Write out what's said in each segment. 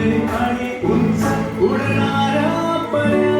आणि उंच उडणाऱ्या पऱ्या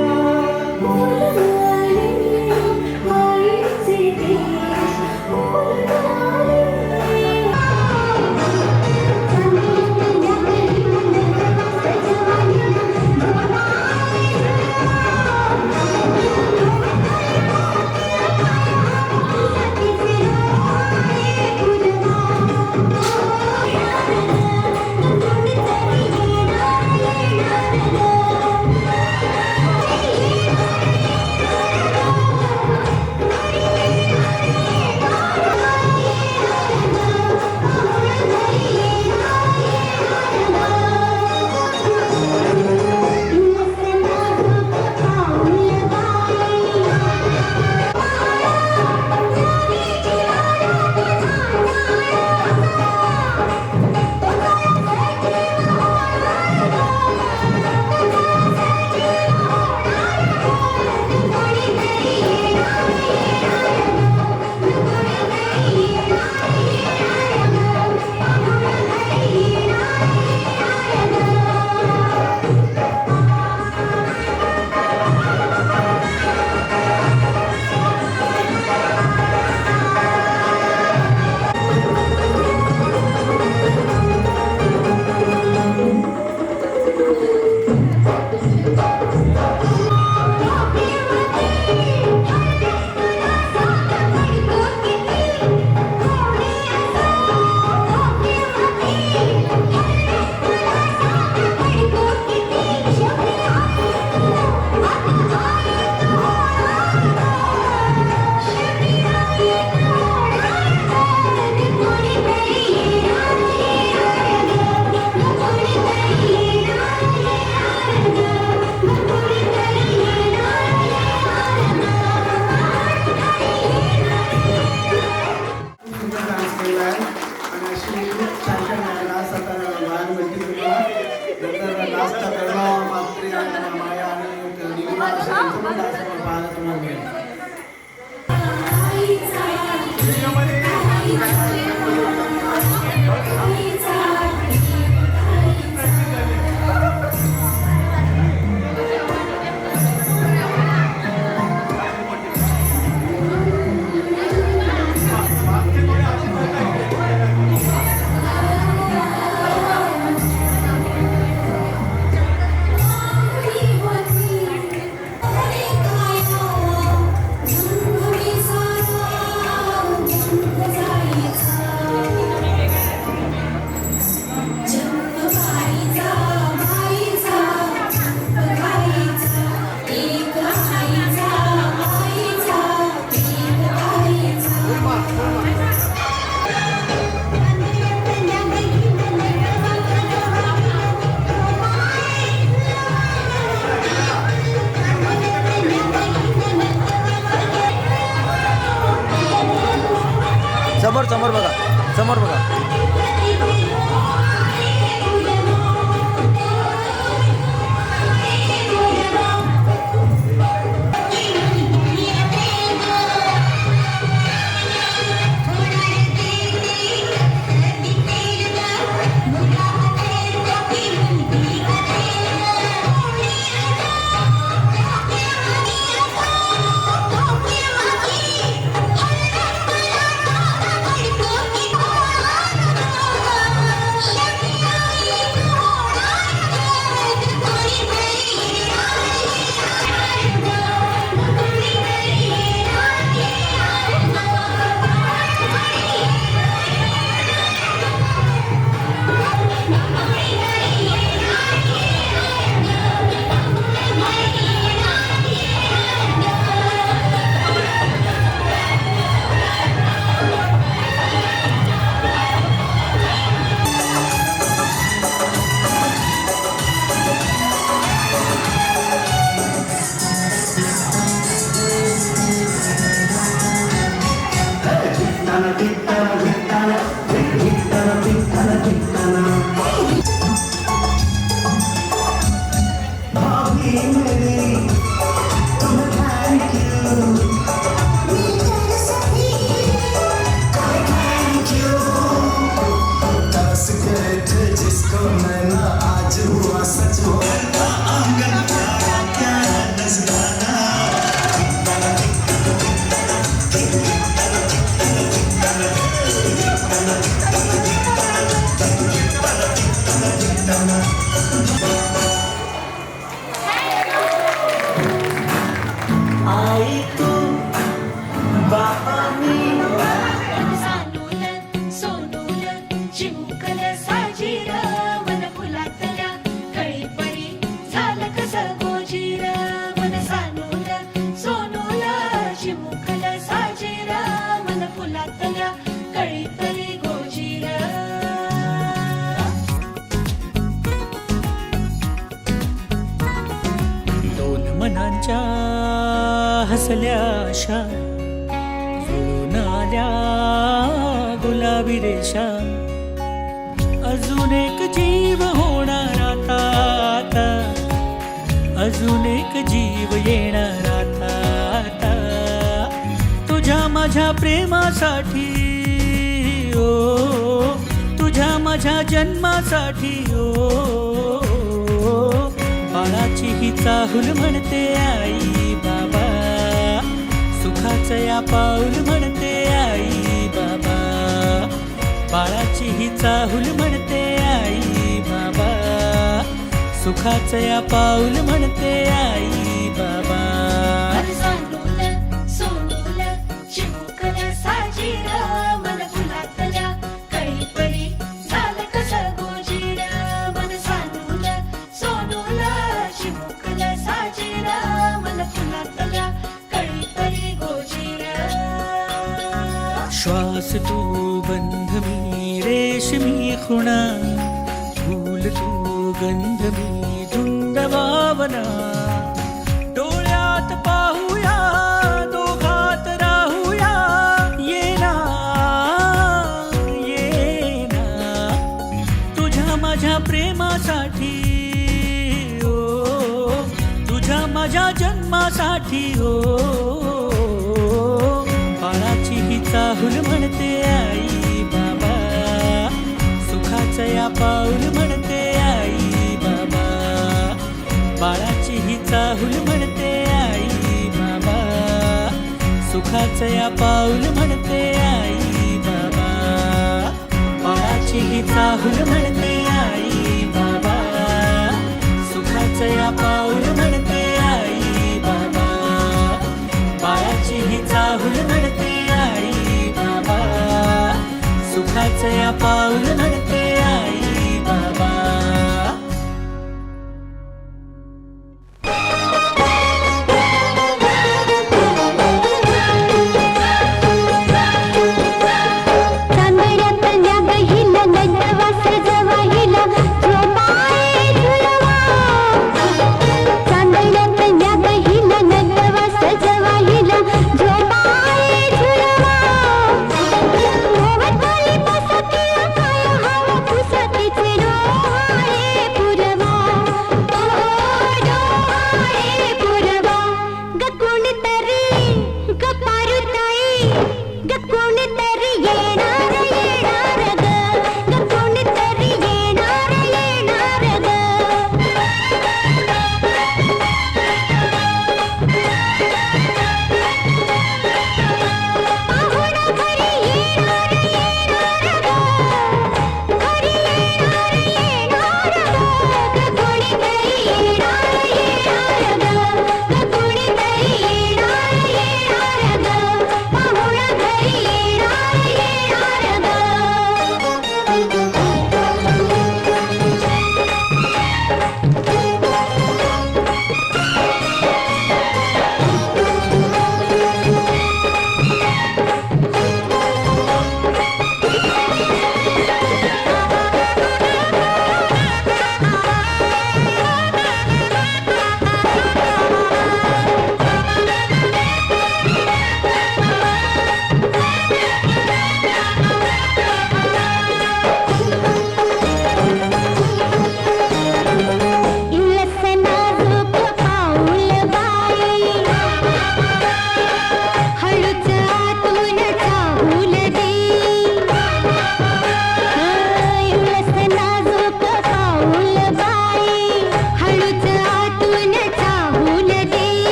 समोर बघा, समोर बघा. जिसको मैं ना आज हुआ तिच्या हसल्या आशा जुळून आल्या गुलाबी रेषा अजून एक जीव होणार आता आता अजून एक जीव येणार आता आता तुझ्या माझ्या प्रेमासाठी ओ तुझ्या माझ्या जन्मासाठी ओ बाळाची ही चाहूल म्हणते आई बाबा सुखाचं या पाऊल म्हणते आई बाबा बाळाची ही चाहूल म्हणते आई बाबा सुखाचं या पाऊल म्हणते आई बाबा सोनूल चिमुकल्या साजीरा मन फुलातल्या कळीपरी झालं कसं गोजीरा मन सोनूल चिमुकल्या साजीरा मन फुलातल्या कळीपरी गोजीरा श्वास तू गंध मी रेशमी खुणा फूल तू गंध मी धुंद भावना डोळ्यात पाहूया दोघात राहूया ये ना तुझ्या माझ्या प्रेमासाठी ओ तुझ्या माझ्या जन्मासाठी ओ बाळाची ही चाहूल म्हणते आई बाबा सुखाचं या पाऊल म्हणते आई बाबा बाळाची ही चाहूल म्हणते आई बाबा सुखाचं या पाऊल म्हणते आई बाबा बाळाची ही चाहूल म्हणते आई बाबा सुखाचं या पाऊल म्हणते आई बाबा बाळाची ही चाहूल म्हणते आई बाबा सुखाचं या पाऊल म्हणते आई बाबा चांदण्यातल्या गहिला गजवास जवाही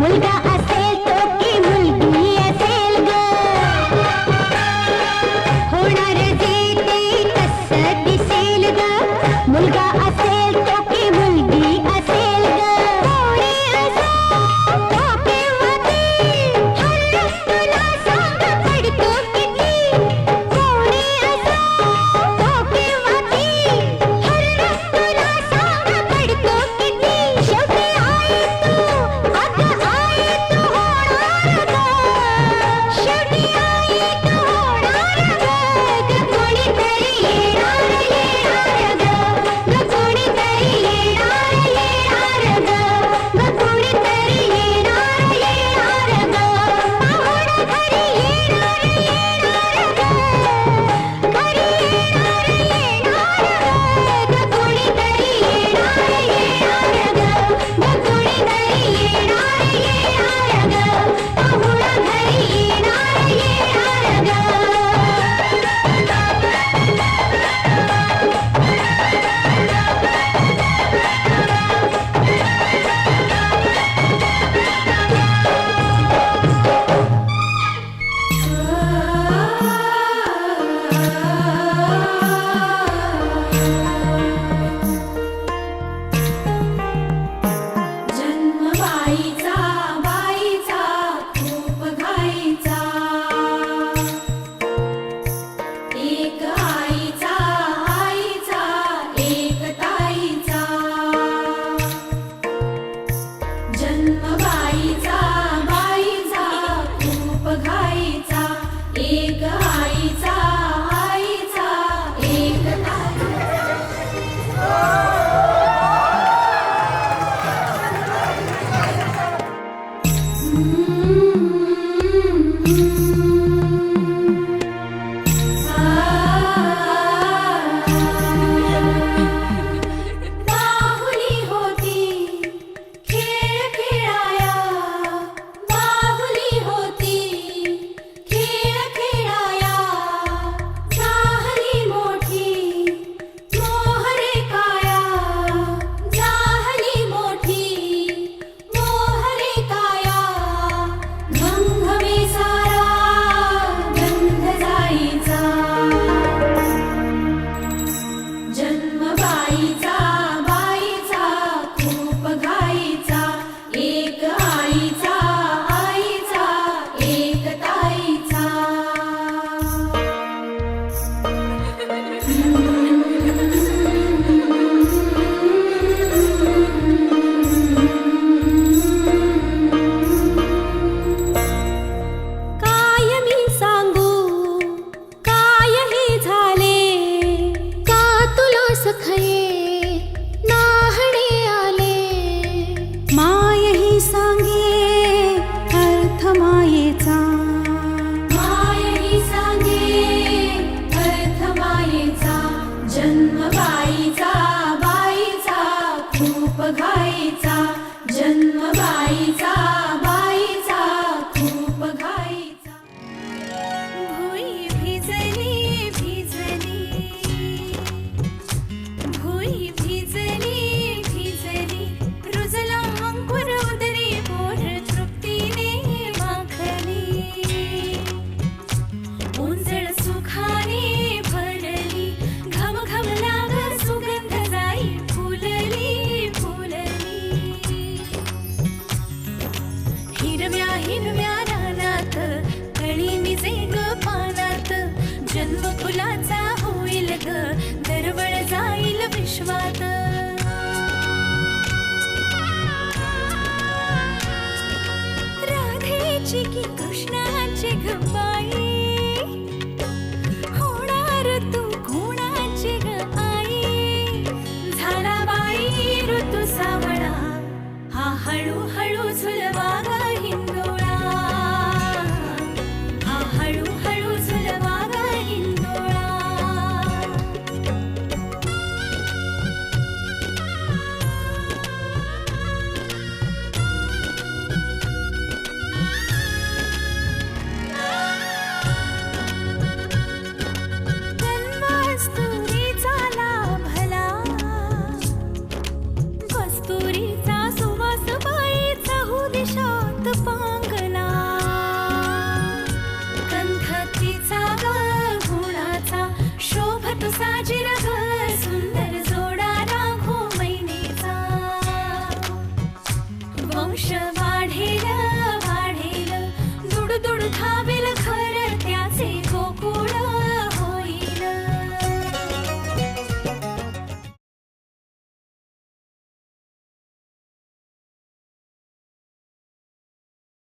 मुलगा असेल तो की मुलगी असेल ग होणार जे ते तसं दिसेल ग मुलगा असेल तो की मुलगी असेल ग कोणी असो तो किंवा ती हर तुला सांग पडतो किती कोणी असो तो किंवा ती हर तुला सांग पडतो किती शेवटी आई तू अगं आई तू होणार ग शेवटी आई तू होणार ग ग कोणीतरी येणार येणार ग ग कोणीतरी येणार येणार ग ग कोणीतरी येणार येणार ग पाहुणं घरी येणार येणार ग घरी येणार येणार ग कोणीतरी येणार येणार ग ग कोणीतरी येणार येणार ग पाहुणं घरी येणार येणार ग जन्म बाईचा बाईचा खूप घाईचा एक आईचा आईचा एक ताईचा जन्म बाईचा बाईचा खूप घाईचा एक आईचा आईचा एक ताईचा बाहुली होती खेळ खेळाया बाहुली होती खेळ खेळाया झाली मोठी मोहरे काया झाली मोठी मोहरे काया घमघमे सारा गंध जाईचा जन्म बाईचा बाईचा खूप घाईचा एक आईचा आईचा एक ताईचा काय मी सांगू काय हे झाले का तुला सखये नाहणे आले माय ही सांगे अर्थ मायेचा माय ही सांगे अर्थ मायेचा जन्म बाईचा बाईचा खूप घाईचा जन्म बाईचा बाईचा खूप घाईचा भुई भिजली भिजली भुई भिजली भिजली रुजला अंकुर उदरी पोर तृप्तीने माखली उंजळ सुखाने भरली घम घम लाग सुगंध जाई फुलली फुलली हिरव्या हिरव्या रानात कळी निजे ग पानात जन्म फुलाचा होईल ग दरवळ जाईल विश्वात राधेची की कृष्णाची ग बाई होणार तू कोणाची ग आई झाला बाई ऋतू सावळा हा हळू हळू झुलवा